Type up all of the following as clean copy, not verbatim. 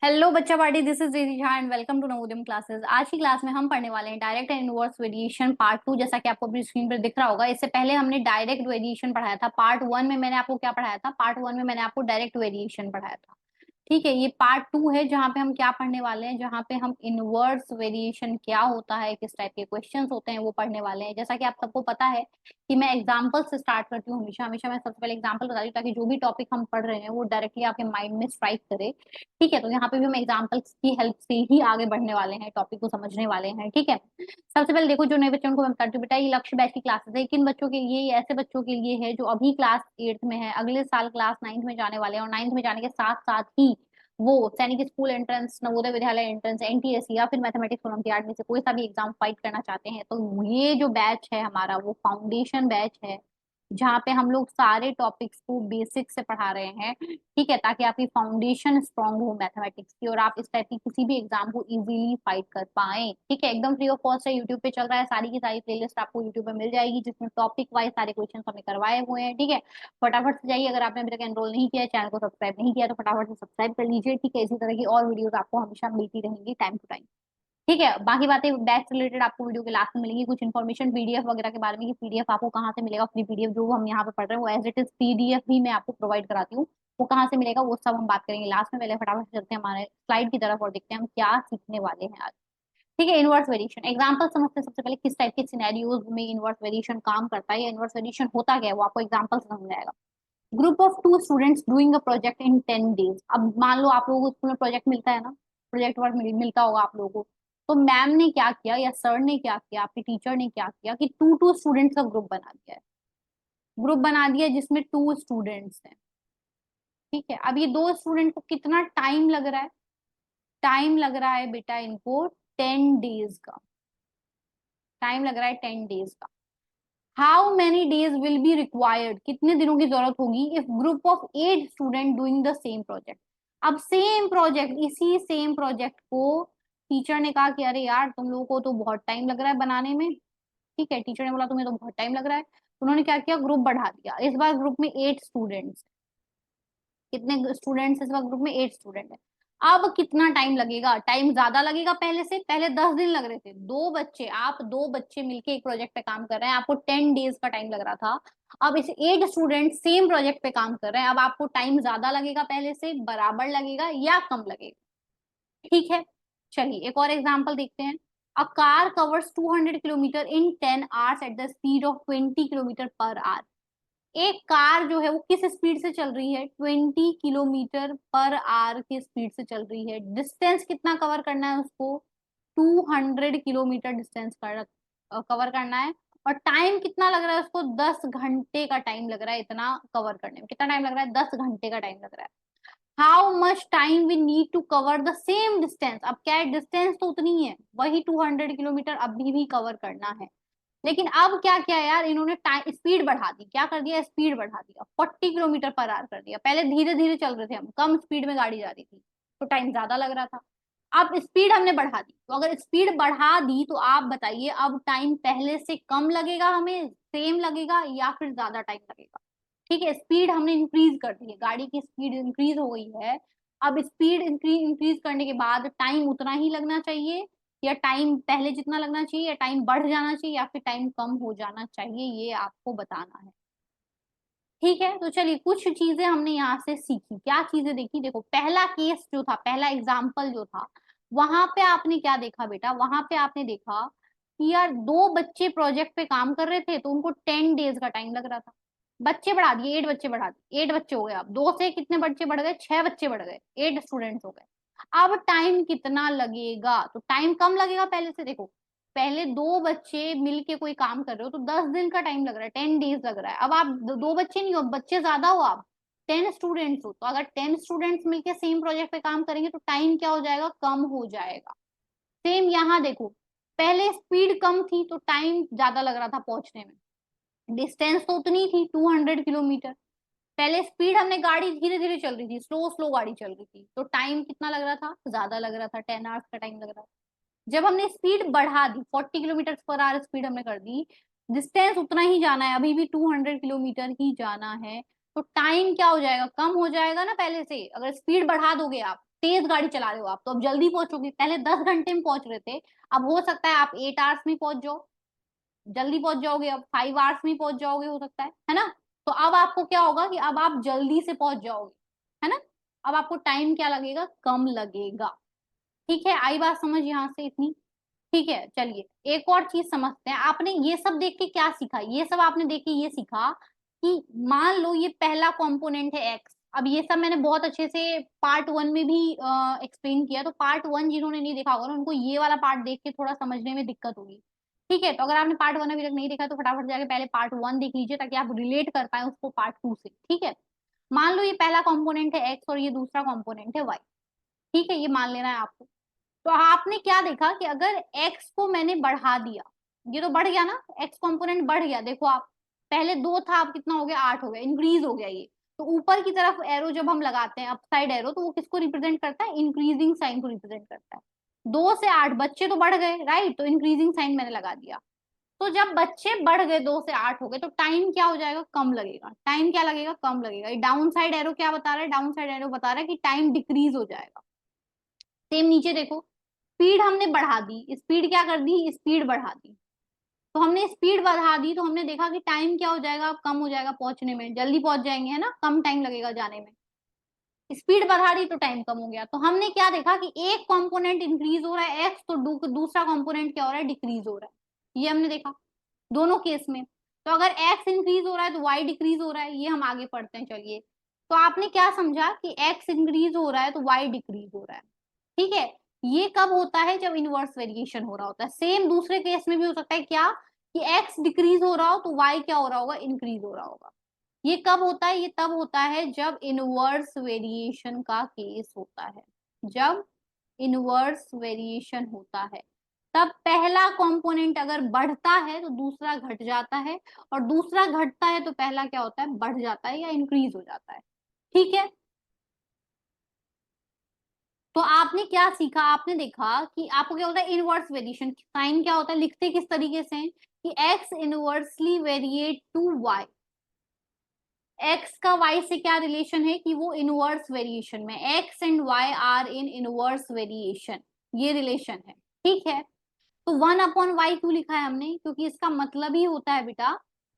Hello बच्चा party, this is Ridhi Jha and welcome to Navodaya classes. आज की क्लास में हम पढ़ने वाले हैं direct and inverse variation part 2। जैसा कि आपको अपनी स्क्रीन पर दिख रहा होगा, इससे पहले हमने डायरेक्ट वेरिएशन पढ़ाया था। पार्ट 1 में मैंने आपको क्या पढ़ाया था? पार्ट 1 में मैंने आपको डायरेक्ट वेरिएशन पढ़ाया था। ठीक है, ये पार्ट 2 है जहाँ पे हम क्या पढ़ने वाले हैं, जहाँ पे हम इनवर्स वेरिएशन क्या होता है, किस टाइप के क्वेश्चंस होते हैं वो पढ़ने वाले हैं। जैसा कि आप सबको पता है कि मैं एग्जांपल से स्टार्ट करती हूँ हमेशा हमेशा। मैं सबसे पहले एग्जांपल बताती हूँ ताकि जो भी टॉपिक हम पढ़ रहे हैं वो डायरेक्टली आपके माइंड में स्ट्राइक करे। ठीक है, तो यहाँ पे भी हम एग्जाम्पल्स की हेल्प से ही आगे बढ़ने वाले हैं, टॉपिक को समझने वाले हैं। ठीक है, सबसे पहले देखो, जो नए बच्चों को मैं बताती हूँ बेटा, ये लक्ष्य बैच की क्लासेस है। किन बच्चों के लिए? ये ऐसे बच्चों के लिए है जो अभी क्लास 8th में है, अगले साल क्लास 9th में जाने वाले हैं, और 9th में जाने के साथ साथ ही वो सैनिक school entrance, Navodaya Vidyalaya entrance, NTSC या फिर मैथमेटिक्स ओलंपियाड में से कोई सा भी एग्जाम फाइट करना चाहते हैं। तो ये जो बैच है हमारा वो फाउंडेशन बैच है, जहाँ पे हम लोग सारे टॉपिक्स को बेसिक से पढ़ा रहे हैं। ठीक है, ताकि आपकी फाउंडेशन स्ट्रांग हो मैथमेटिक्स की और आप इस टाइप की किसी भी एग्जाम को इजीली फाइट कर पाए। ठीक है, एकदम फ्री ऑफ कॉस्ट है, यूट्यूब पे चल रहा है। सारी की सारी प्लेलिस्ट आपको यूट्यूब पे मिल जाएगी जिसमें टॉपिक वाइज सारे क्वेश्चन हमने करवाए हुए हैं। ठीक है, फटाफट से जाइए। अगर आपने अभी तक एनरोल नहीं किया है, चैनल को सब्सक्राइब नहीं किया तो फटाफट से सब्सक्राइब कर लीजिए। ठीक है, इसी तरह की और वीडियोस आपको हमेशा मिलती रहेंगी टाइम टू टाइम। ठीक है, बाकी बातें बैच से रिलेटेड आपको वीडियो के लास्ट में मिलेंगी। कुछ इन्फॉर्मेशन पीडीएफ वगैरह के बारे में कि पीडीएफ आपको कहाँ से मिलेगा, फ्री पीडीएफ जो हम यहाँ पे पढ़ रहे हैं वो एज इट इज पीडीएफ भी मैं आपको प्रोवाइड कराती हूँ। वो कहाँ से मिलेगा वो सब हम बात करेंगे लास्ट में। पहले फटाफट से चलते हैं हमारे स्लाइड की तरफ और देखते हैं हम क्या सीखने वाले हैं आज। ठीक है, इनवर्स वेरिएशन एग्जांपल समझते हैं सबसे पहले। किस टाइप के सिनेरियोज में इनवर्स वेरिएशन काम करता है या इनवर्स वेरिएशन होता क्या है वो आपको एग्जांपल से समझ आएगा। Group of 2 students doing a project in 10 days। अब मान लो आप लोगों को स्कूल में प्रोजेक्ट मिलता है ना, प्रोजेक्ट वर्क मिलता होगा आप लोगों को। तो मैम ने क्या किया या सर ने क्या किया, आपके टीचर ने क्या किया कि टू टू स्टूडेंट्स का ग्रुप बना दिया है। ग्रुप बना दिया जिसमें 2 स्टूडेंट्स हैं। ठीक है, अब ये 2 स्टूडेंट को कितना टाइम लग रहा है? टाइम लग रहा है बेटा इनको 10 days का। टाइम लग रहा है 10 days का। How many days will be required? कितने दिनों की जरूरत होगी if group of 8 student doing the same project? अब सेम प्रोजेक्ट, इसी सेम प्रोजेक्ट को टीचर ने कहा कि अरे यार तुम लोगों को तो बहुत टाइम लग रहा है बनाने में। ठीक है, टीचर ने बोला तुम्हें तो बहुत टाइम लग रहा है। उन्होंने क्या किया? ग्रुप बढ़ा दिया। इस बार ग्रुप में 8 स्टूडेंट्स। कितने स्टूडेंट्स इस वक्त ग्रुप में? 8 स्टूडेंट है। अब कितना टाइम लगेगा? टाइम ज्यादा लगेगा पहले से। पहले 10 दिन लग रहे थे। दो बच्चे मिलके एक प्रोजेक्ट पे काम कर रहे हैं, आपको 10 days का टाइम लग रहा था। अब इस 8 स्टूडेंट सेम प्रोजेक्ट पे काम कर रहे हैं, अब आपको टाइम ज्यादा लगेगा पहले से, बराबर लगेगा या कम लगेगा? ठीक है, चलिए एक और एग्जाम्पल देखते हैं। A car covers 200 kilometre in 10 hours at the speed of 20 kilometre per our. एक कार जो है वो किस स्पीड से चल रही है? 20 किलोमीटर पर आवर की स्पीड से चल रही है। डिस्टेंस कितना कवर करना है उसको? 200 किलोमीटर डिस्टेंस कवर करना है। और टाइम कितना लग रहा है उसको? 10 घंटे का टाइम लग रहा है। इतना कवर करने में कितना टाइम लग रहा है? 10 घंटे का टाइम लग रहा है। How much time we need to cover the same distance? अब क्या है, डिस्टेंस तो उतनी ही है, वही 200 किलोमीटर अभी भी कवर करना है। लेकिन अब क्या किया यार इन्होंने? टाइम स्पीड बढ़ा दी। क्या कर दिया? स्पीड बढ़ा दिया, 40 किलोमीटर पर आवर कर दिया। पहले धीरे धीरे चल रहे थे हम, कम स्पीड में गाड़ी जा रही थी तो टाइम ज्यादा लग रहा था। अब स्पीड हमने बढ़ा दी, तो अगर स्पीड बढ़ा दी तो आप बताइए अब टाइम पहले से कम लगेगा, हमें सेम लगेगा, या फिर ज्यादा टाइम लगेगा? ठीक है, स्पीड हमने इंक्रीज कर दी है, गाड़ी की स्पीड इंक्रीज हो गई है। अब स्पीड इंक्रीज करने के बाद टाइम उतना ही लगना चाहिए, या टाइम पहले जितना लगना चाहिए, या टाइम बढ़ जाना चाहिए, या फिर टाइम कम हो जाना चाहिए, ये आपको बताना है। ठीक है, तो चलिए कुछ चीजें हमने यहाँ से सीखी। क्या चीजें देखी? देखो, पहला केस जो था, पहला एग्जाम्पल जो था, वहां पे आपने क्या देखा बेटा? वहां पे आपने देखा कि यार 2 बच्चे प्रोजेक्ट पे काम कर रहे थे तो उनको 10 days का टाइम लग रहा था। बच्चे बढ़ा दिए, 8 बच्चे बढ़ा दिए, 8 बच्चे हो गए। अब 2 से कितने बच्चे बढ़ गए? 6 बच्चे बढ़ गए, 8 स्टूडेंट्स हो गए। अब टाइम कितना लगेगा? तो टाइम कम लगेगा पहले से। देखो, पहले 2 बच्चे मिलके कोई काम कर रहे हो तो 10 दिन का टाइम लग रहा है, 10 days लग रहा है। अब आप 2 बच्चे नहीं हो, बच्चे ज्यादा हो, आप 10 स्टूडेंट्स हो, तो अगर 10 स्टूडेंट्स मिलके सेम प्रोजेक्ट पे काम करेंगे तो टाइम क्या हो जाएगा? कम हो जाएगा। सेम यहाँ देखो, पहले स्पीड कम थी तो टाइम ज्यादा लग रहा था पहुंचने में। डिस्टेंस तो उतनी थी 200 किलोमीटर। पहले स्पीड हमने, गाड़ी धीरे धीरे चल रही थी, स्लो स्लो गाड़ी चल रही थी, तो टाइम कितना लग रहा था? ज्यादा लग रहा था, 10 hours का टाइम लग रहा था। जब हमने स्पीड बढ़ा दी, 40 किलोमीटर पर आवर स्पीड हमने कर दी, डिस्टेंस उतना ही जाना है, अभी भी 200 किलोमीटर ही जाना है, तो टाइम क्या हो जाएगा, कम हो जाएगा ना पहले से। अगर स्पीड बढ़ा दोगे, आप तेज गाड़ी चला रहे हो आप, तो अब जल्दी पहुंचोगे। पहले 10 घंटे में पहुंच रहे थे, अब हो सकता है आप 8 आवर्स में पहुंच जाओ, जल्दी पहुंच जाओगे। अब 5 आवर्स में पहुंच जाओगे, हो सकता है ना। तो अब आपको क्या होगा कि अब आप जल्दी से पहुंच जाओगे, है ना। अब आपको टाइम क्या लगेगा, कम लगेगा। ठीक है, आई बात समझ यहाँ से इतनी। ठीक है, चलिए एक और चीज समझते हैं। आपने ये सब देख के क्या सीखा, ये सब आपने देख के ये सीखा कि मान लो ये पहला कंपोनेंट है एक्स। अब ये सब मैंने बहुत अच्छे से पार्ट वन में भी एक्सप्लेन किया, तो पार्ट वन जिन्होंने नहीं देखा होगा ना, उनको ये वाला पार्ट देख के थोड़ा समझने में दिक्कत होगी। ठीक है, तो अगर आपने पार्ट वन अभी तक नहीं देखा तो फटाफट जाके पहले पार्ट वन देख लीजिए, ताकि आप रिलेट कर पाए उसको पार्ट टू से। ठीक है, मान लो ये पहला कंपोनेंट है एक्स और ये दूसरा कंपोनेंट है वाई। ठीक है, ये मान लेना है आपको। तो आपने क्या देखा कि अगर x को मैंने बढ़ा दिया, ये तो बढ़ गया ना, x कंपोनेंट बढ़ गया। देखो आप, पहले 2 था, अब कितना हो गया, 8 हो गया, इंक्रीज हो गया ये। तो ऊपर की तरफ एरो जब हम लगाते हैं, अपसाइड एरो, तो वो किसको रिप्रेजेंट करता है, इंक्रीजिंग साइन को रिप्रेजेंट करता है। 2 से 8 बच्चे तो बढ़ गए, राइट, तो इंक्रीजिंग साइन मैंने लगा दिया। तो जब बच्चे बढ़ गए, 2 से 8 हो गए, तो टाइम क्या हो जाएगा, कम लगेगा। टाइम क्या लगेगा, कम लगेगा। डाउन साइड एरो क्या बता रहा है, डाउन साइड एरो बता रहा है कि टाइम डिक्रीज हो जाएगा। सेम नीचे देखो, स्पीड हमने बढ़ा दी, स्पीड क्या कर दी, स्पीड बढ़ा दी। तो हमने स्पीड बढ़ा दी, तो हमने देखा कि टाइम क्या हो जाएगा, कम हो जाएगा पहुंचने में, जल्दी पहुंच जाएंगे, है ना, कम टाइम लगेगा जाने में। स्पीड बढ़ा दी तो टाइम कम हो गया। तो हमने क्या देखा कि एक कंपोनेंट इंक्रीज हो रहा है एक्स, तो दूसरा कंपोनेंट क्या हो रहा है, डिक्रीज हो रहा है। ये हमने देखा दोनों केस में। तो अगर एक्स इंक्रीज हो रहा है तो वाई डिक्रीज हो रहा है, ये हम आगे पढ़ते हैं, चलिए। तो आपने क्या समझा कि एक्स इंक्रीज हो रहा है तो वाई डिक्रीज हो रहा है। ठीक है, ये कब होता है, जब इनवर्स वेरिएशन हो रहा होता है। सेम दूसरे केस में भी हो सकता है क्या, कि एक्स डिक्रीज हो रहा हो तो वाई क्या हो रहा होगा, इंक्रीज हो रहा होगा। ये कब होता है, ये तब होता है जब इनवर्स वेरिएशन का केस होता है। जब इनवर्स वेरिएशन होता है, तब पहला कंपोनेंट अगर बढ़ता है तो दूसरा घट जाता है, और दूसरा घटता है तो पहला क्या होता है, बढ़ जाता है या इंक्रीज हो जाता है। ठीक है, तो आपने क्या सीखा, आपने देखा कि आपको क्या होता है, इनवर्स वेरिएशन साइन क्या होता है, लिखते किस तरीके से हैं, कि x inversely variate to y। x का y से क्या रिलेशन है, कि वो इनवर्स वेरिएशन में, x and y are in inverse variation, ये रिलेशन है। ठीक है, तो 1/y क्यों लिखा है हमने, क्योंकि इसका मतलब ही होता है बेटा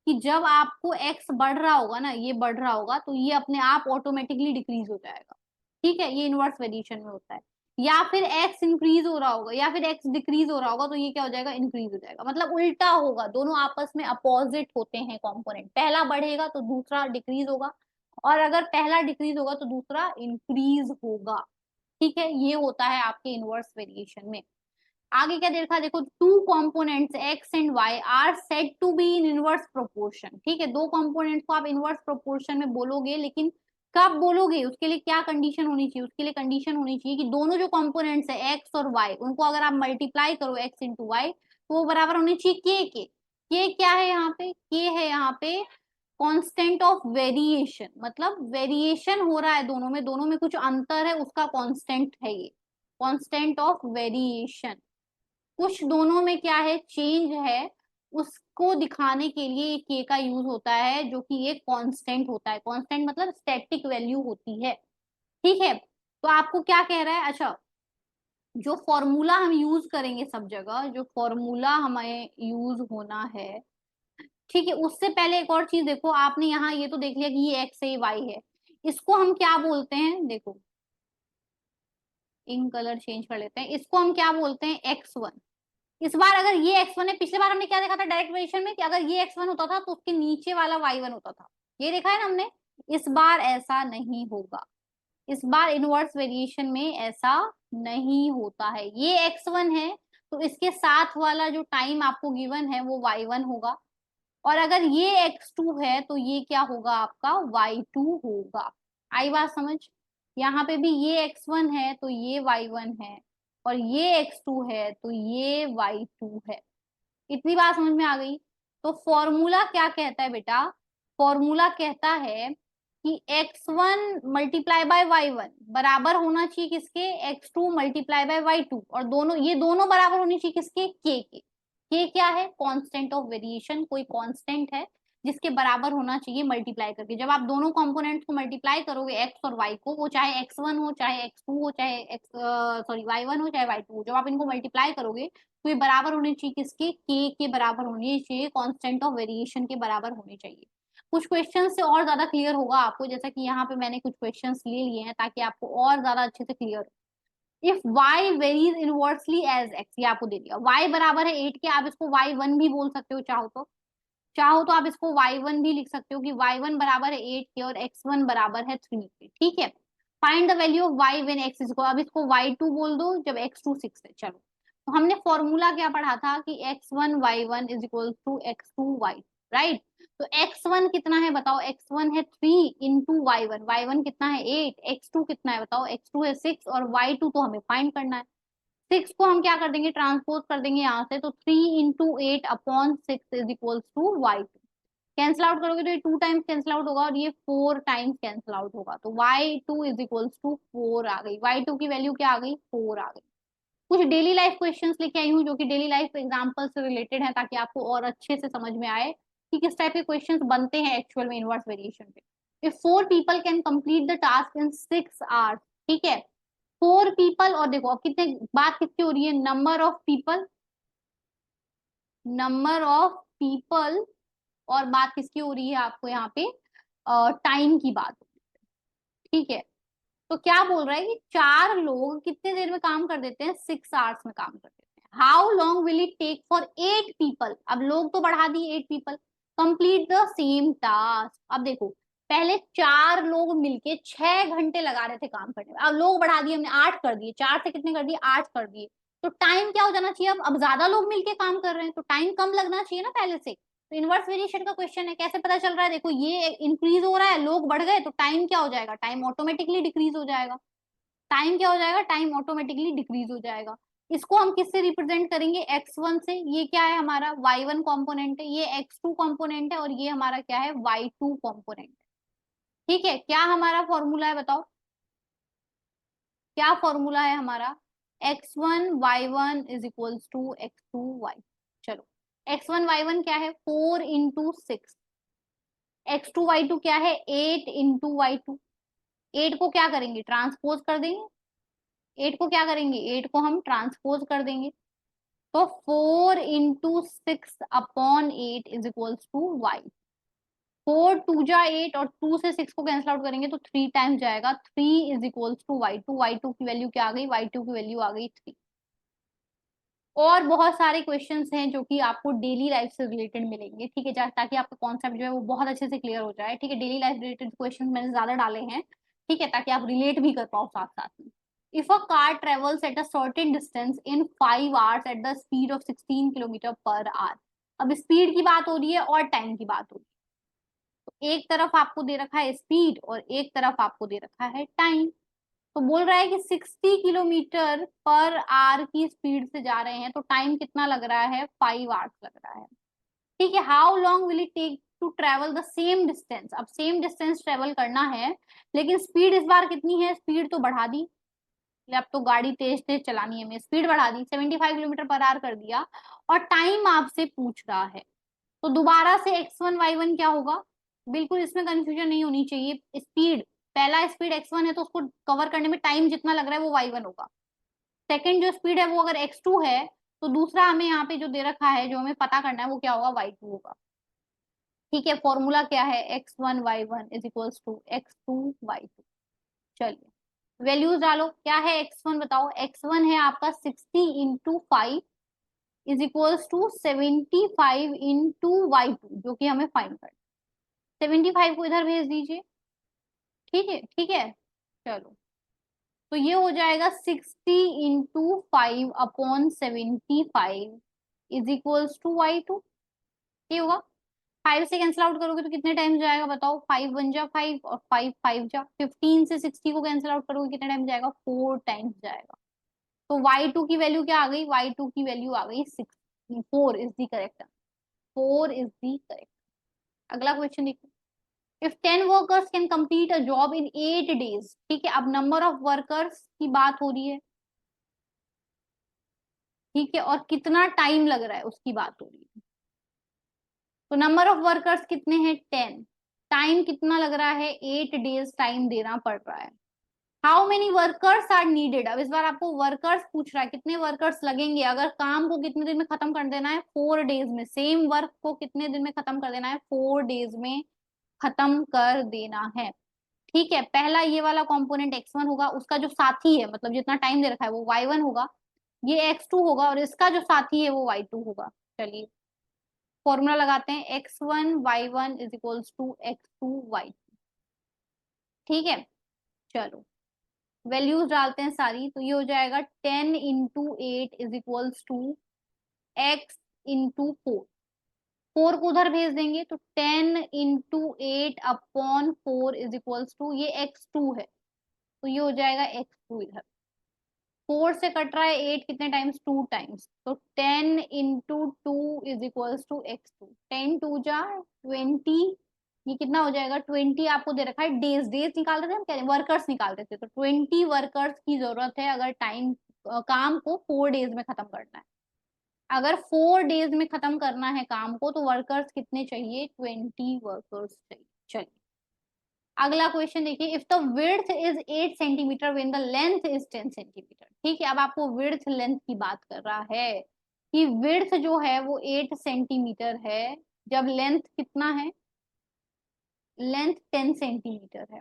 कि जब आपको x बढ़ रहा होगा ना, ये बढ़ रहा होगा, तो ये अपने आप ऑटोमेटिकली डिक्रीज हो जाएगा। ठीक है, ये इनवर्स वेरिएशन में होता है। या फिर x इंक्रीज हो रहा होगा या फिर x डिक्रीज हो रहा होगा, तो ये क्या हो जाएगा, इंक्रीज हो जाएगा। मतलब उल्टा होगा, दोनों आपस में अपोजिट होते हैं कंपोनेंट। पहला बढ़ेगा तो दूसरा डिक्रीज होगा, और अगर पहला डिक्रीज होगा तो दूसरा इंक्रीज होगा। ठीक है, ये होता है आपके इनवर्स वेरिएशन में। आगे क्या देखा, देखो, two components X and Y are said to be in inverse proportion. ठीक है, दो कंपोनेंट्स को आप इनवर्स प्रोपोर्शन में बोलोगे, लेकिन कब बोलोगे, उसके लिए क्या कंडीशन होनी चाहिए, उसके लिए कंडीशन होनी चाहिए कि दोनों जो कंपोनेंट्स है एक्स और वाई, उनको अगर आप मल्टीप्लाई करो एक्स इंटू वाई, तो वो बराबर होनी चाहिए के। के क्या है यहाँ पे, के है यहाँ पे कांस्टेंट ऑफ वेरिएशन। मतलब वेरिएशन हो रहा है दोनों में कुछ अंतर है, उसका कांस्टेंट है ये, कांस्टेंट ऑफ वेरिएशन। कुछ दोनों में क्या है, चेंज है, उसको दिखाने के लिए के का यूज होता है, जो कि एक कांस्टेंट होता है। कांस्टेंट मतलब स्टैटिक वैल्यू होती है। ठीक है, तो आपको क्या कह रहा है, अच्छा, जो फॉर्मूला हम यूज करेंगे सब जगह, जो फॉर्मूला हमें यूज होना है, ठीक है, उससे पहले एक और चीज देखो। आपने यहाँ ये तो देख लिया कि ये एक्स है, वाई है, इसको हम क्या बोलते हैं, देखो, इन कलर चेंज कर लेते हैं, इसको हम क्या बोलते हैं, x1। इस बार अगर ये x1 है, पिछले बार हमने क्या देखा था डायरेक्ट वेरिएशन में, कि अगर ये x1 होता था तो उसके नीचे वाला y1 होता था। ये देखा है ना हमने। इस बार ऐसा नहीं होगा, इस बार इनवर्स वेरिएशन में ऐसा नहीं होता है। ये x1 है तो इसके साथ वाला जो टाइम आपको गिवन है वो y1 होगा, और अगर ये x2 है तो ये क्या होगा, आपका y2 होगा। आई बात समझ, यहाँ पे भी ये x1 है तो ये y1 है, और ये x2 है तो ये y2 है। इतनी बात समझ में आ गई। तो फॉर्मूला क्या कहता है बेटा, फॉर्मूला कहता है कि x1 मल्टीप्लाई बाय y1 बराबर होना चाहिए किसके, x2 मल्टीप्लाई बाय y2, और ये दोनों बराबर होनी चाहिए किसके, के क्या है, कांस्टेंट ऑफ वेरिएशन, कोई कांस्टेंट है जिसके बराबर होना चाहिए मल्टीप्लाई करके। जब आप दोनों कंपोनेंट्स को मल्टीप्लाई करोगे एक्स और वाई को, वो चाहे x1 हो चाहे x2 हो चाहे y1 हो चाहे y2 हो, जब आप इनको मल्टीप्लाई करोगे तो ये बराबर होने चाहिए किसके, के बराबर होने चाहिए, कांस्टेंट ऑफ वेरिएशन के बराबर होने चाहिए। कुछ क्वेश्चन से और ज्यादा क्लियर होगा आपको, जैसा कि यहाँ पे मैंने कुछ क्वेश्चन ले लिए हैं ताकि आपको और ज्यादा अच्छे से क्लियर हो। If y varies inversely as x, ये आपको दे दिया y बराबर है 8 के, आप इसको y1 भी बोल सकते हो, चाहो तो आप इसको y1 भी लिख सकते हो कि y1 बराबर है 8 के और x1 बराबर है 3 के, ठीक है। Find the value of y when x is, अब इसको y2 बोल दो जब x2 6 है। चलो, तो हमने फॉर्मूला क्या पढ़ा था कि x1 y1 is equal to x2 y, right. तो x1 कितना है बताओ, x1 है 3 इंटू y1 कितना है 8, x2 कितना है बताओ, x2 है 6 और y2 तो हमें फाइंड करना है। 6 को हम क्या कर देंगे, ट्रांसपोज कर देंगे यहाँ से, तो 3 into 8 upon 6 is equals to y2। Cancel out करोगे तो ये 2 टाइम्स कैंसिल आउट होगा और ये 4 टाइम्स कैंसिल आउट होगा, तो y2 इज इक्वल्स टू 4 आ गई। y2 की वैल्यू क्या आ गई, 4 आ गई। कुछ डेली लाइफ क्वेश्चंस लेके आई हूँ जो कि डेली लाइफ एग्जांपल से रिलेटेड है, ताकि आपको और अच्छे से समझ में आए कि किस टाइप के क्वेश्चंस बनते हैं एक्चुअल में इनवर्स वेरिएशन पे। If 4 people can complete the task in 6 hours, ठीक है, 4 पीपल, और देखो अब कितने, बात किसकी हो रही है, नंबर ऑफ पीपल, और बात किसकी हो रही है आपको यहाँ पे, टाइम की बात हो रही है, ठीक है। तो क्या बोल रहा है कि 4 लोग कितने देर में काम कर देते हैं, 6 आवर्स में काम कर देते हैं। How long will it take for 8 people, अब लोग तो बढ़ा दिए 8 people, complete the same task. अब देखो, पहले 4 लोग मिलके 6 घंटे लगा रहे थे काम करने में, अब लोग बढ़ा दिए हमने, 8 कर दिए, 4 से कितने कर दिए, 8 कर दिए, तो टाइम क्या हो जाना चाहिए, अब ज्यादा लोग मिलके काम कर रहे हैं तो टाइम कम लगना चाहिए ना पहले से। तो इनवर्स वेरिएशन का क्वेश्चन है, कैसे पता चल रहा है, देखो ये इंक्रीज हो रहा है, लोग बढ़ गए, तो टाइम क्या हो जाएगा, टाइम ऑटोमेटिकली डिक्रीज हो जाएगा। टाइम क्या हो जाएगा, टाइम ऑटोमेटिकली डिक्रीज हो जाएगा। इसको हम किससे रिप्रेजेंट करेंगे, x1 से, ये क्या है हमारा y1 कंपोनेंट है, ये x2 कंपोनेंट है और ये हमारा क्या है y2 कंपोनेंट है, ठीक है। क्या हमारा फॉर्मूला है बताओ, क्या फॉर्मूला है हमारा, x1 y1 is equals to x2 y। चलो, x1 y1 क्या है, 4 इंटू 6, x2 y2 क्या है, 8 इंटू y2। 8 को क्या करेंगे, ट्रांसपोज कर देंगे, 8 को क्या करेंगे, 8 को हम ट्रांसपोज कर देंगे, तो 4 into 6 upon 8 is equals to y। 4 2 जा 8 और 2 से 6 को कैंसिल आउट करेंगे तो 3 टाइम्स जाएगा, 3 is equals to y2। y2 की वैल्यू क्या आ गई, y2 की वैल्यू आ गई 3। और बहुत सारे क्वेश्चंस हैं जो कि आपको डेली लाइफ से रिलेटेड मिलेंगे, ठीक है, ताकि आपका कॉन्सेप्ट जो है वो बहुत अच्छे से क्लियर हो जाए, ठीक है। डेली लाइफ रिलेटेड क्वेश्चन मैंने ज्यादा डाले हैं, ठीक है, ताकि आप रिलेट भी कर पाओ साथ साथ में। If a car travels at a certain distance in 5 hours at the speed of 16 kilometre per our, अब स्पीड की बात हो रही है और टाइम की बात हो रही है, तो एक तरफ आपको दे रखा है स्पीड और एक तरफ आपको दे रखा है टाइम। तो बोल रहा है कि 60 किलोमीटर पर आवर की स्पीड से जा रहे हैं, तो टाइम कितना लग रहा है, 5 आवर्स लग रहा है, ठीक है। How long will it take to travel the same distance, अब सेम डिस्टेंस ट्रेवल करना है, लेकिन स्पीड इस बार कितनी है, स्पीड तो बढ़ा दी, अब तो गाड़ी तेज तेज चलानी है, मैं स्पीड बढ़ा दी, 75 किलोमीटर पर आवर कर दिया, और टाइम आपसे पूछ रहा है, तो दोबारा से x1 y1 क्या होगा, बिल्कुल इसमें कंफ्यूजन नहीं होनी चाहिए। स्पीड, पहला स्पीड x1 है तो उसको कवर करने में टाइम जितना लग रहा है वो y1 होगा। सेकंड जो स्पीड है वो अगर x2 है, तो दूसरा हमें यहाँ पे जो दे रखा है जो हमें पता करना है वो क्या होगा, y2 होगा, ठीक है। फॉर्मूला क्या है, x1 y1 is equals to x2 y2। चलिए वैल्यूज डालो, क्या है x1 बताओ, x1 है आपका 60 into 5 is equals to 75 into y2, जो कि हमें फाइंड करना है। 75 को इधर भेज दीजिए, ठीक है, ठीक है। चलो, तो ये हो जाएगा 60 into 5 upon 75 is equals to y2, ये होगा। 5 से कैंसिल आउट करोगे तो कितने टाइम जाएगा बताओ, 5 1 जा 5 और 5 5 जा 15, से 60 को कैंसिल आउट करोगे कितने टाइम जाएगा, 4 टाइम्स जाएगा। तो y2 की वैल्यू क्या आ गई, y2 की वैल्यू आ गई 6, 4 is the correct, 4 is the correct. अगला क्वेश्चन देखो, if 10 workers can complete a job in 8 days, ठीक है, अब नंबर ऑफ वर्कर्स की बात हो रही है, ठीक है, और कितना टाइम लग रहा है उसकी बात हो रही है। तो नंबर ऑफ वर्कर्स कितने हैं 10, टाइम कितना लग रहा है 8 डेज टाइम देना पड़ रहा है। How many workers are needed, अब इस बार आपको वर्कर्स पूछ रहा है कितने वर्कर्स लगेंगे, अगर काम को कितने दिन में खत्म कर देना है 4 डेज में, सेम वर्क को कितने दिन में खत्म कर देना है 4 डेज में खत्म कर देना है। ठीक है, पहला ये वाला कंपोनेंट x1 होगा, उसका जो साथी है मतलब जितना टाइम दे रखा है वो y1 होगा, ये x2 होगा और इसका जो साथी है वो y2 होगा। चलिए फॉर्मूला लगाते हैं, x1 y1 is equals to x2 y2। ठीक है, चलो वैल्यूज डालते हैं सारी, तो ये हो जाएगा 10 into 8 is equals to x into 4, 4 को उधर भेज देंगे तो 10 into 8 upon 4 is equals to, ये x2 है तो ये हो जाएगा x2 इधर, 4 से कट रहा है 8 कितने टाइम्स 2 टाइम्स, तो 10 into 2 is equals to x2, 10 two जा 20, ये कितना हो जाएगा 20, आपको दे रखा है डेज, डेज निकाल रहे थे हम, कह रहे वर्कर्स निकाल रहे थे, तो 20 वर्कर्स की जरूरत है अगर टाइम काम को 4 डेज में खत्म करना है। अगर 4 डेज में खत्म करना है काम को तो वर्कर्स कितने चाहिए 20 वर्कर्स चाहिए। चलिए अगला क्वेश्चन देखिए, if the width is 8 centimetre when the length is 10 centimetre. ठीक है, अब आपको विड्थ लेंथ की बात कर रहा है कि विड्थ जो है वो 8 सेंटीमीटर है, जब लेंथ कितना है, लेंथ 10 सेंटीमीटर है।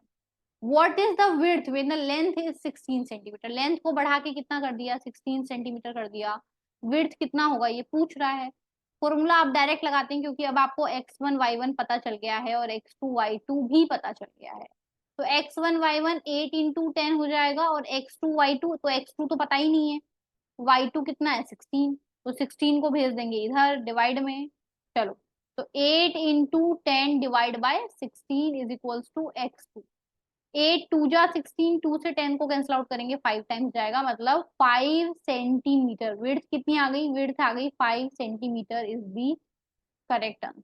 What is the width when the length is 16 centimetre, length को बढ़ा के कितना कर दिया 16 सेंटीमीटर कर दिया, विड्थ कितना होगा ये पूछ रहा है। फॉर्मूला आप डायरेक्ट लगाते हैं क्योंकि अब आपको x1 y1 पता चल गया है और x2 y2 भी पता चल गया है, तो x1 y1 8 इंटू 10 हो जाएगा और x2 y2, तो x2 तो पता ही नहीं है, y2 कितना है 16, तो 16 को भेज देंगे इधर डिवाइड में। चलो तो 8 into 10 divide by 16 is equals to x2, 8 two जा 16, 2 से 10 को कैंसिल आउट करेंगे 5 टाइम्स जाएगा, मतलब 5 सेंटीमीटर, विड्थ कितनी आ गई, विड्थ आ गई 5 centimetre is the correct answer.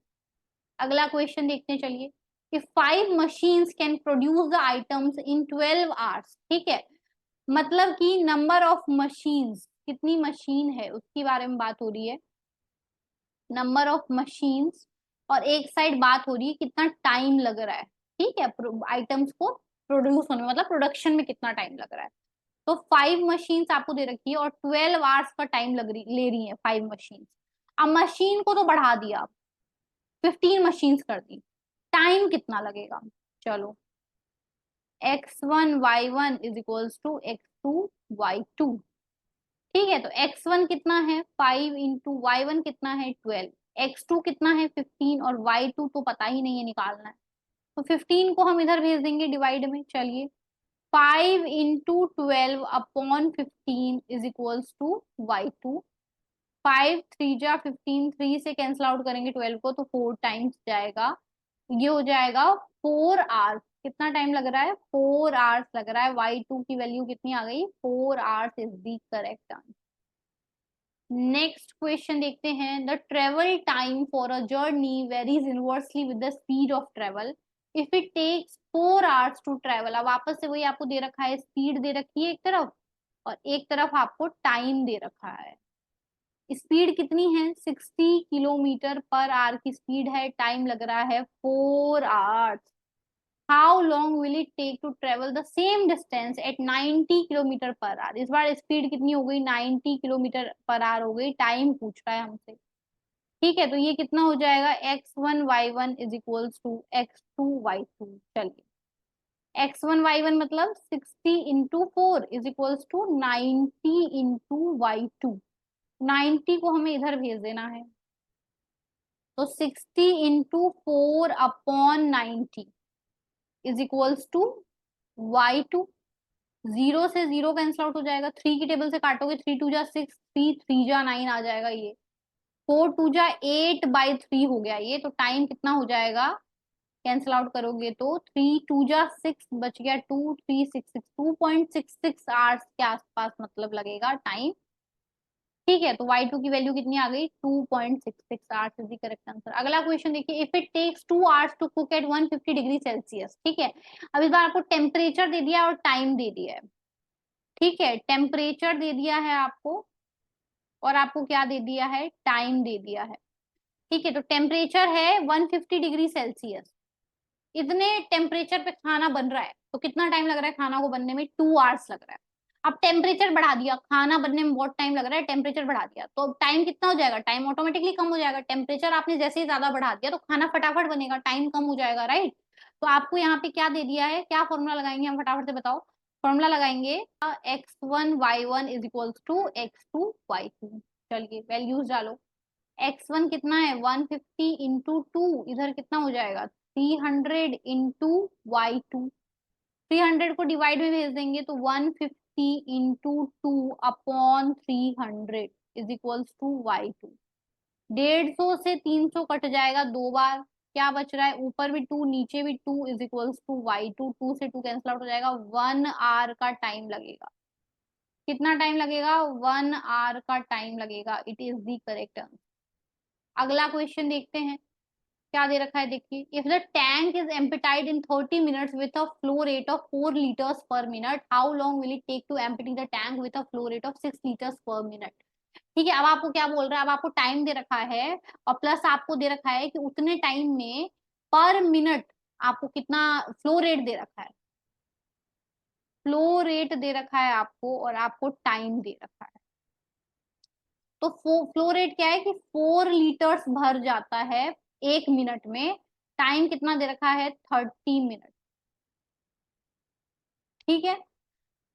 अगला क्वेश्चन देखते हैं, चलिए, if 5 machines can produce the items in 12 hours, ठीक है, मतलब कि नंबर ऑफ मशीन्स, कितनी मशीन है उसके बारे में बात हो रही है, नंबर ऑफ मशीन्स, और एक साइड बात हो रही है कितना टाइम लग रहा है, ठीक है, आइटम्स को प्रोड्यूस होने में, मतलब प्रोडक्शन में कितना टाइम लग रहा है। तो 5 मशीन्स आपको दे रखी है और 12 आवर्स का टाइम ले रही है 5 मशीन्स। अब मशीन को तो बढ़ा दिया, 15 मशीन्स कर दी, टाइम कितना लगेगा, चलो x1 y1 is equals to x2 y2। ठीक है, तो x1 कितना है 5 इंटू y1 कितना है 12, x2 कितना है 15 और y2 तो पता ही नहीं है निकालना है, तो 15 को हम इधर भेज देंगे डिवाइड में। चलिए 5 into 12 upon 15 is equals to y2, 5 3 जा 15, 3 से कैंसिल आउट करेंगे 12 को तो 4 टाइम्स जाएगा, ये हो जाएगा 4 आवर्स, कितना टाइम लग रहा है 4 आवर्स लग रहा है, y2 की वैल्यू कितनी आ गई 4 hours is the correct answer. Next question देखते हैं, the travel time for a journey varies inversely with the speed of travel, if it takes 4 hours to travel. अब वापस से वही आपको दे रखा है, स्पीड दे रखी है एक तरफ और एक तरफ आपको टाइम दे रखा है। स्पीड कितनी है 60 किलोमीटर पर आवर की स्पीड है, टाइम लग रहा है 4 hours. How long will it take to travel the same distance at 90 kilometre per hour, इस बार स्पीड कितनी हो गई 90 किलोमीटर पर आवर हो गई, टाइम पूछ रहा है हमसे। ठीक है, तो ये कितना हो जाएगा x1 y1 is equals to x2 y2। चलिए x1 y1 मतलब 60 into 4 is equals to 90 into y2, 90 को हमें इधर भेज देना है, तो 60 into 4 upon 90 is equals to y2, 0 से 0 कैंसिल आउट हो जाएगा, 3 की टेबल से काटोगे 3 टू जा 6, 3 3 जा 9 आ जाएगा, ये 4 टू जा 8 बाई 3 हो गया ये, तो टाइम कितना हो जाएगा कैंसिल आउट करोगे तो 3 टू जा 6 बच गया 2, 3 6 6 2.66 आवर्स के आसपास मतलब लगेगा टाइम। ठीक है, तो y2 की वैल्यू कितनी आ गई 2.66 hours is the correct answer. अगला क्वेश्चन देखिए, if it takes 2 hours to cook at 150 degree Celsius. ठीक है, अब इस बार आपको टेम्परेचर दे दिया और टाइम दे दिया है। ठीक है, टेम्परेचर दे दिया है आपको और आपको क्या दे दिया है टाइम दे दिया है। ठीक है, तो टेम्परेचर है 150 डिग्री सेल्सियस। इतने टेम्परेचर पे खाना बन रहा है, तो कितना टाइम लग रहा है खाना को बनने में? 2 आवर्स लग रहा है। अब टेम्परेचर बढ़ा दिया, खाना बनने में बहुत टाइम लग रहा है, टेम्परेचर बढ़ा दिया तो टाइम कितना हो जाएगा? टाइम ऑटोमेटिकली कम हो जाएगा। टेम्परेचर आपने जैसे ही ज्यादा बढ़ा दिया तो खाना फटाफट बनेगा, टाइम कम हो जाएगा, राइट। तो आपको यहाँ पे क्या दे दिया है, क्या फॉर्मूला लगाएंगे हम, फटाफट से बताओ। फॉर्मूला लगाएंगे x1y1 = x2 y2। चलिए वैल्यूज डालो। x1 कितना है? 150 इंटू टू, इधर कितना हो जाएगा? 300 इंटू y2। 300 को डिवाइड में भेज देंगे तो 150 into two upon 300 is equals to y2। 150 से 300 कट जाएगा 2 बार, क्या बच रहा है? ऊपर भी 2 नीचे भी 2 इज इक्वल्स टू y2। 2 से 2 कैंसिल आउट हो जाएगा, 1 आवर का टाइम लगेगा। कितना टाइम लगेगा? 1 आवर का टाइम लगेगा। It is the correct answer. अगला क्वेश्चन देखते हैं क्या दे रखा है, देखिए। If the tank is emptied in 30 minutes with a flow rate of 4 litres per minute, how long will it take to empty the tank with a flow rate of 6 litres per minute? ठीक है, अब आपको क्या बोल रहा है, अब आपको टाइम दे रखा है और प्लस आपको दे रखा है कि उतने टाइम में पर मिनट आपको कितना फ्लो रेट दे रखा है। फ्लो रेट दे रखा है आपको और आपको टाइम दे रखा है। तो फ्लो रेट क्या है कि 4 लीटर्स भर जाता है 1 मिनट में। टाइम कितना दे रखा है? 30 मिनट। ठीक है,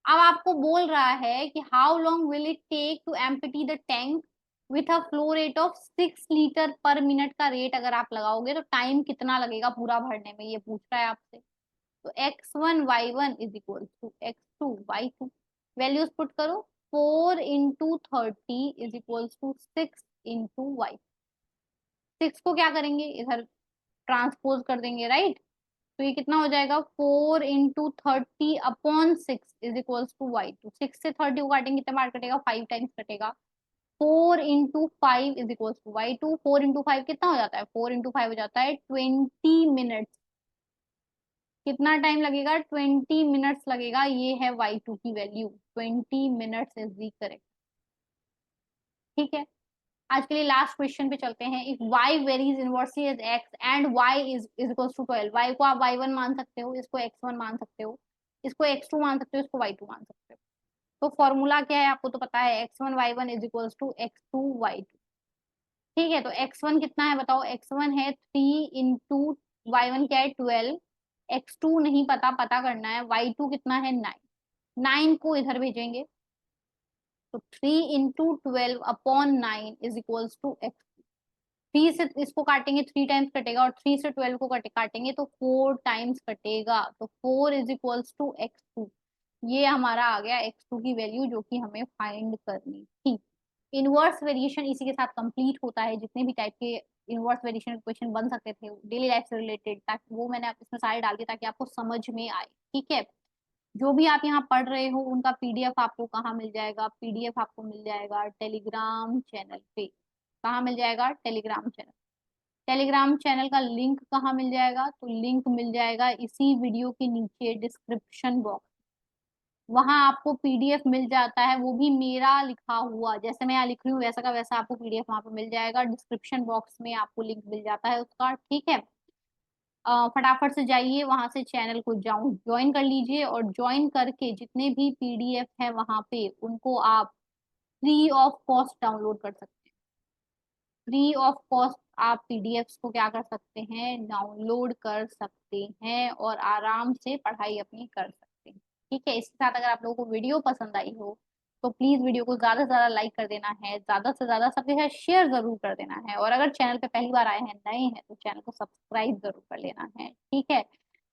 अब आपको बोल रहा है कि how long will it take to empty the tank with a flow rate of 6 litre per minute का रेट अगर आप लगाओगे तो टाइम कितना लगेगा पूरा भरने में, ये पूछ रहा है आपसे। तो x1y1 = x2y2। वैल्यूज पुट करो। 4 into 30 = 6 into y। 6 को क्या करेंगे, इधर ट्रांसपोज कर देंगे, राइट। तो ये कितना हो जाएगा? 4 into 30 upon 6 is equals to y2। 6 से 30 को काटेंगे, कितने बार कटेगा? 5 टाइम्स कटेगा। 4 into 5 is equals to y2। 4 into 5 कितना हो जाता है? 4 into 5 हो जाता है 20 मिनट्स। कितना टाइम लगेगा? 20 मिनट्स लगेगा। ये है y2 की value, 20 minutes is the correct. ठीक है, आज के लिए लास्ट क्वेश्चन पे चलते हैं। If y varies inversely as x and y is equals to 12, y को आप y1 मान सकते हो, इसको x1 मान सकते हो, इसको x2 मान सकते हो, इसको y2 मान सकते हो। तो फॉर्मूला क्या है आपको तो पता है, x1y1 is equals to x2y2। ठीक है, तो x1 कितना है बताओ? x1 है 3 into y1 क्या है? 12। x2 नहीं पता, पता करना है। y2 कितना है? 9। 9 को इधर भेजेंगे तो 3 into 12 upon 9 is equals to x। 3 से इसको काटेंगे, 3 टाइम्स कटेगा, और 3 से 12 को काटेंगे तो 4 टाइम्स कटेगा। तो 4 = x2। ये हमारा आ गया x2 की वैल्यू जो कि हमें फाइंड करनी थी। इनवर्स वेरिएशन इसी के साथ कंप्लीट होता है। जितने भी टाइप के इनवर्स वेरिएशन क्वेश्चन बन सकते थे डेली लाइफ से रिलेटेड, ताकि वो मैंने इसमें सारे डाल दिए ताकि आपको समझ में आए। ठीक है, जो भी आप यहाँ पढ़ रहे हो उनका पीडीएफ आपको कहाँ मिल जाएगा? पीडीएफ आपको मिल जाएगा टेलीग्राम चैनल पे। कहाँ मिल जाएगा? Telegram channel. टेलीग्राम चैनल का लिंक कहाँ मिल जाएगा? तो लिंक मिल जाएगा इसी वीडियो के नीचे डिस्क्रिप्शन बॉक्स। वहां आपको पीडीएफ मिल जाता है, वो भी मेरा लिखा हुआ, जैसे मैं यहाँ लिख रही हूँ वैसा का वैसा आपको पीडीएफ वहां पे मिल जाएगा। डिस्क्रिप्शन बॉक्स में आपको लिंक मिल जाता है उसका। ठीक है, फटाफट से जाइए वहां से चैनल को ज्वाइन कर लीजिए, और ज्वाइन करके जितने भी पीडीएफ है वहां पे उनको आप फ्री ऑफ कॉस्ट डाउनलोड कर सकते हैं। फ्री ऑफ कॉस्ट आप पीडीएफ्स को क्या कर सकते हैं? डाउनलोड कर सकते हैं और आराम से पढ़ाई अपनी कर सकते हैं। ठीक है, इसके साथ अगर आप लोगों को वीडियो पसंद आई हो तो प्लीज वीडियो को ज्यादा से ज्यादा लाइक कर देना है, ज्यादा से ज्यादा सबके साथ शेयर जरूर कर देना है, और अगर चैनल पे पहली बार आए हैं, नए हैं, तो चैनल को सब्सक्राइब जरूर कर लेना है। ठीक है,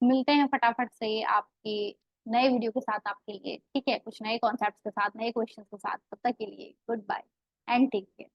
मिलते हैं फटाफट से आपके नए वीडियो के साथ आपके लिए। ठीक है, कुछ नए कॉन्सेप्ट के साथ, नए क्वेश्चन के साथ। तब तक के लिए goodbye and take care.